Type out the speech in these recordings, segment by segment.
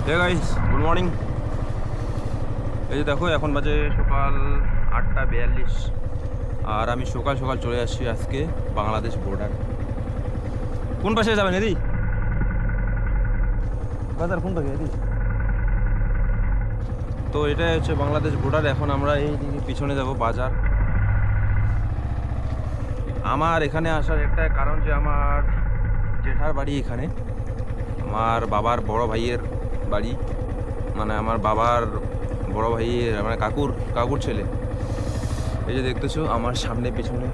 Hey guys, good morning. এই যে দেখো, এখন বাজে সকাল 8:42 আর আমি সকাল সকাল চলে আসছি আজকে বাংলাদেশ বর্ডার। কোন পাশে যাবেন এদি? বাজার কোন পাশে এদি? তো এটাই হচ্ছে বাংলাদেশ বর্ডার। এখন আমরা এই দিকে পিছনে যাব বাজার। আমার এখানে আসার একটা কারণ যে আমার জেঠার বাড়ি এখানে, আমার বাবার বড় ভাইয়ের বাড়ি, মানে আমার বাবার বড় ভাইয়ের মানে কাকুর ছেলে। এই যে দেখতেছো আমার সামনে পিছনে,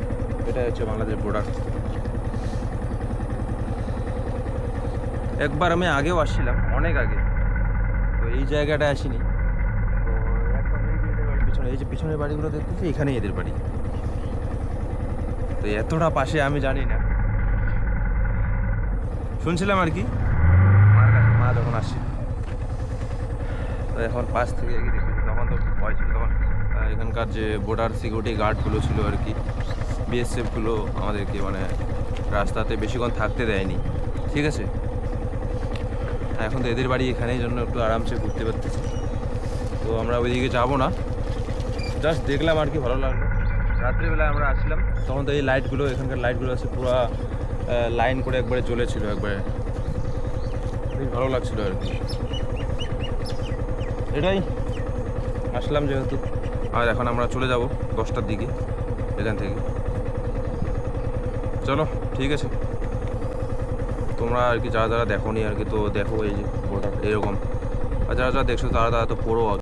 এটা হচ্ছে বাংলাদেশ বর্ডার। একবার আমি আগেও আসছিলাম, অনেক আগে, তো এই জায়গাটা আসিনি। তো একবার পিছনে, এই যে পিছনের বাড়িগুলো দেখতেছি, এখানেই এদের বাড়ি। তো এতটা পাশে আমি জানি না, শুনছিলাম আর কি মার কাছে, মা যখন আসছিল। তো এখন পাশ থেকে এগিয়ে দেখতেছি, তখন তো ভয় ছিল। তখন এখানকার যে বর্ডার সিকিউরিটি গার্ডগুলো ছিল আর কি, বিএসএফগুলো আমাদেরকে মানে রাস্তাতে বেশিক্ষণ থাকতে দেয়নি, ঠিক আছে। এখন তো এদের বাড়ি এখানেই, জন্য একটু আরামসে ঘুরতে পারতেছি। তো আমরা ওইদিকে যাবো না, জাস্ট দেখলাম আর কি, ভালো লাগলো। রাত্রিবেলায় আমরা আসলাম, তখন তো এই লাইটগুলো, এখানকার লাইটগুলো আছে পুরো লাইন করে একবারে জ্বলেছিল একবারে, বেশ ভালো লাগছিল আর কি। এটাই আসলাম যেহেতু। আর এখন আমরা চলে যাব 10টার দিকে এখান থেকে। চলো, ঠিক আছে। তোমরা আর কি যারা যারা দেখো নি আর কি, তো দেখো এই যে বর্ডার এরকম। আর যারা যারা দেখছো তারা তারা তো পড়ো।